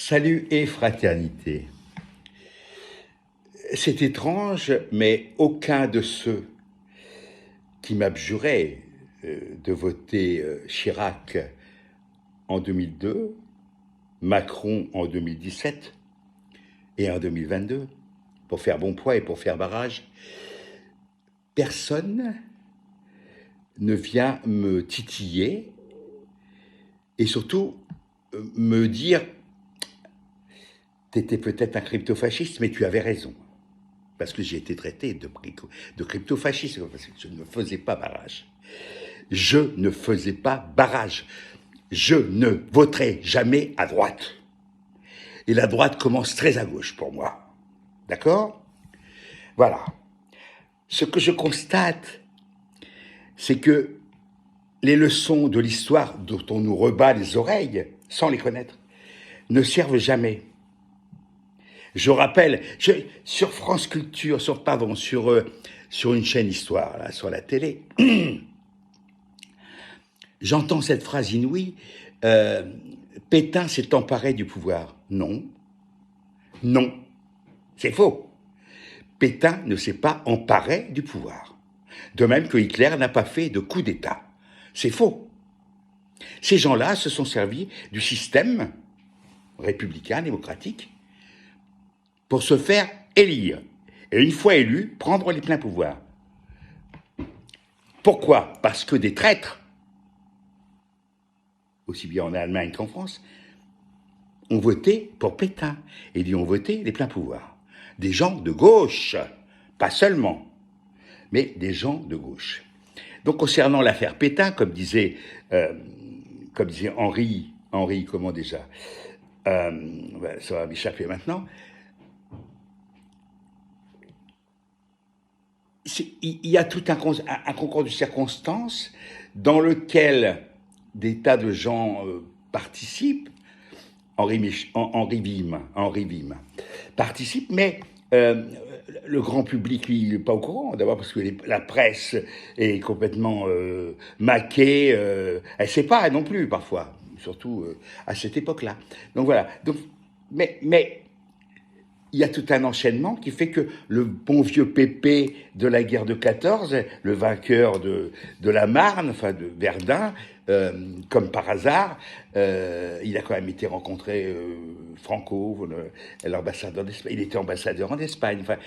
Salut et fraternité. C'est étrange, mais aucun de ceux qui m'abjuraient de voter Chirac en 2002, Macron en 2017 et en 2022, pour faire bon poids et pour faire barrage, personne ne vient me titiller et surtout me dire t'étais peut-être un crypto-fasciste, mais tu avais raison. Parce que j'ai été traité de crypto-fasciste, parce que je ne faisais pas barrage. Je ne faisais pas barrage. Je ne voterai jamais à droite. Et la droite commence très à gauche pour moi. D'accord ? Voilà. Ce que je constate, c'est que les leçons de l'histoire dont on nous rebat les oreilles, sans les connaître, ne servent jamais. Je rappelle, sur France Culture, sur une chaîne Histoire, là, sur la télé, j'entends cette phrase inouïe, Pétain s'est emparé du pouvoir. Non, non, c'est faux. Pétain ne s'est pas emparé du pouvoir. De même que Hitler n'a pas fait de coup d'État. C'est faux. Ces gens-là se sont servis du système républicain, démocratique, pour se faire élire. Et une fois élu, prendre les pleins pouvoirs. Pourquoi ? Parce que des traîtres, aussi bien en Allemagne qu'en France, ont voté pour Pétain et lui ont voté les pleins pouvoirs. Des gens de gauche, pas seulement, mais des gens de gauche. Donc concernant l'affaire Pétain, comme disait Henri, comment déjà, ça va m'échapper maintenant, il y a tout un concours de circonstances dans lequel des tas de gens participent. Henri Vime participe, mais le grand public, lui, il n'est pas au courant, d'abord parce que la presse est complètement maquée, elle ne sait pas non plus parfois, surtout à cette époque-là. Donc voilà, mais il y a tout un enchaînement qui fait que le bon vieux Pépé de la guerre de 14, le vainqueur de la Marne, enfin de Verdun, comme par hasard, il a quand même été rencontré Franco, l'ambassadeur d'Espagne. Il était ambassadeur en Espagne. Enfin,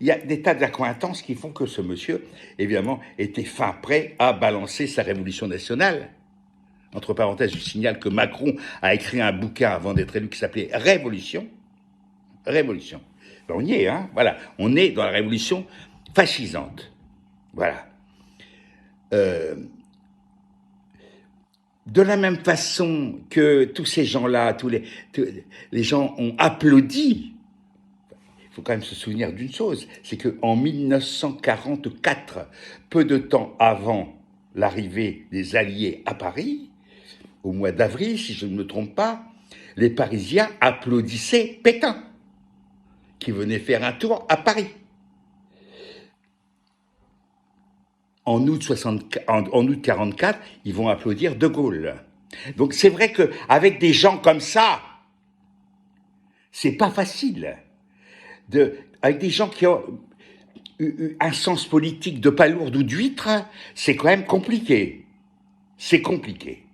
il y a des tas d'accointances qui font que ce monsieur, évidemment, était fin prêt à balancer sa révolution nationale. Entre parenthèses, je signale que Macron a écrit un bouquin avant d'être élu qui s'appelait Révolution. Révolution. Ben on y est, hein, voilà. On est dans la révolution fascisante. Voilà. De la même façon que tous ces gens-là, tous les gens ont applaudi, il faut quand même se souvenir d'une chose, c'est qu'en 1944, peu de temps avant l'arrivée des Alliés à Paris, au mois d'avril, si je ne me trompe pas, les Parisiens applaudissaient Pétain, qui venait faire un tour à Paris. En août 44, ils vont applaudir De Gaulle. Donc c'est vrai qu'avec des gens comme ça, c'est pas facile. Avec des gens qui ont un sens politique de palourde ou d'huître, c'est quand même compliqué. C'est compliqué.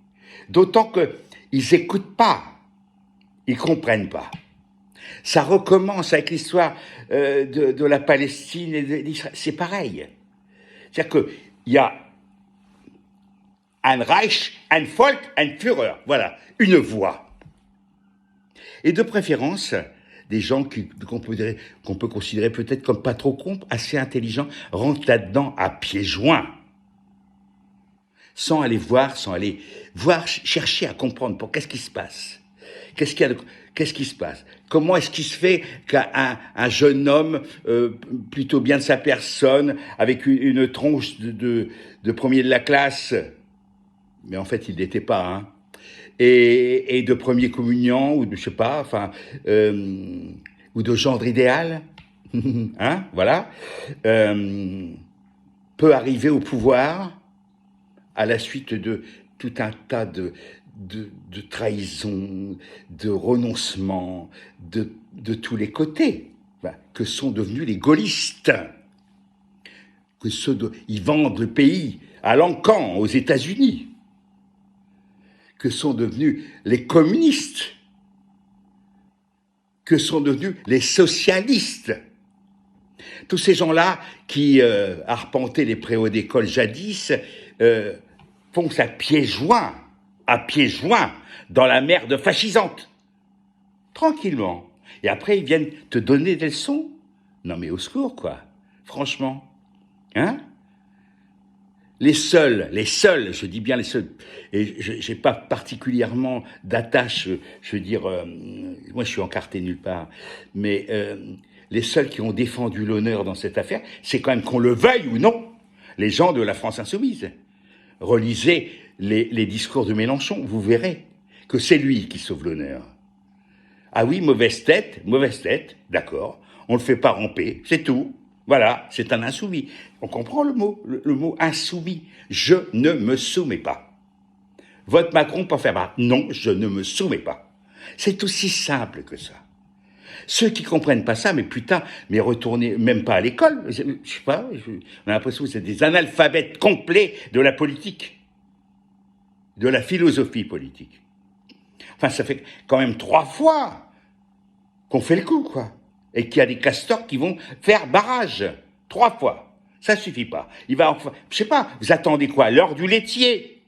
D'autant qu'ils n'écoutent pas, ils comprennent pas. Ça recommence avec l'histoire de la Palestine et d'Israël. C'est pareil. C'est-à-dire qu'il y a un Reich, un Volk, un Führer. Voilà, une voix. Et de préférence, des gens qu'on peut considérer peut-être comme pas trop cons, assez intelligents, rentrent là-dedans à pieds joints. Sans aller voir, chercher à comprendre qu'est-ce qui se passe. Qu'est-ce qui se passe? Comment est-ce qu'il se fait qu'un jeune homme plutôt bien de sa personne, avec une tronche de premier de la classe, mais en fait il n'était pas, hein, et de premier communion, ou de, je sais pas, enfin, ou de gendre idéal, hein, voilà, peut arriver au pouvoir à la suite de tout un tas de trahison, de renoncement, de tous les côtés, que sont devenus les gaullistes. Ils vendent le pays à l'encan aux États-Unis, que sont devenus les communistes, que sont devenus les socialistes. Tous ces gens-là qui arpentaient les préaux d'école jadis foncent à pieds joints dans la merde fascisante, tranquillement. Et après, ils viennent te donner des leçons. Non mais au secours, quoi. Franchement. Hein? Les seuls, je dis bien les seuls, et je n'ai pas particulièrement d'attache, je veux dire, moi je suis encarté nulle part, mais les seuls qui ont défendu l'honneur dans cette affaire, c'est quand même qu'on le veuille ou non, les gens de la France insoumise. Relisez les discours de Mélenchon, vous verrez que c'est lui qui sauve l'honneur. Ah oui, mauvaise tête, d'accord, on le fait pas ramper, c'est tout. Voilà, c'est un insoumis. On comprend le mot insoumis. Je ne me soumets pas. Vote Macron pour faire mal. Non, je ne me soumets pas. C'est aussi simple que ça. Ceux qui comprennent pas ça, mais putain, mais retournez même pas à l'école. Je sais pas, on a l'impression que c'est des analphabètes complets de la politique, de la philosophie politique. Enfin, ça fait quand même 3 fois qu'on fait le coup, quoi. Et qu'il y a des castors qui vont faire barrage. 3 fois. Ça suffit pas. Il va enfin, je sais pas, vous attendez quoi? L'heure du laitier.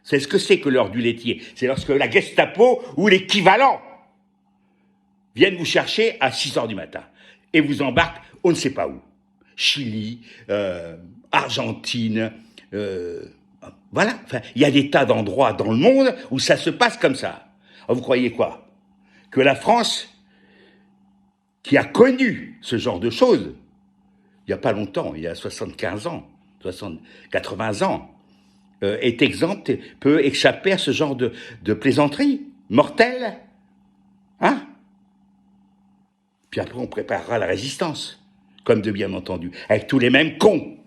C'est ce que c'est que l'heure du laitier. C'est lorsque la Gestapo ou l'équivalent viennent vous chercher à 6h du matin. Et vous embarquent on ne sait pas où. Chili, Argentine, voilà. Enfin, il y a des tas d'endroits dans le monde où ça se passe comme ça. Alors, vous croyez quoi? Que la France, qui a connu ce genre de choses, il n'y a pas longtemps, il y a 75 ans, 80 ans, est exempte, peut échapper à ce genre de plaisanterie mortelle. Hein? Puis après, on préparera la résistance, comme de bien entendu, avec tous les mêmes cons.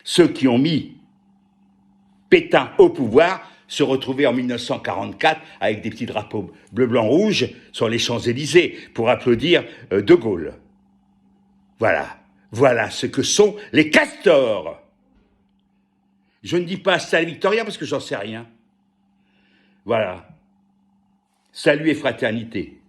Ceux qui ont mis Pétain au pouvoir se retrouver en 1944 avec des petits drapeaux bleu, blanc, rouge sur les Champs-Élysées pour applaudir De Gaulle. Voilà ce que sont les castors. Je ne dis pas salut Victoria parce que j'en sais rien. Voilà. Salut et fraternité.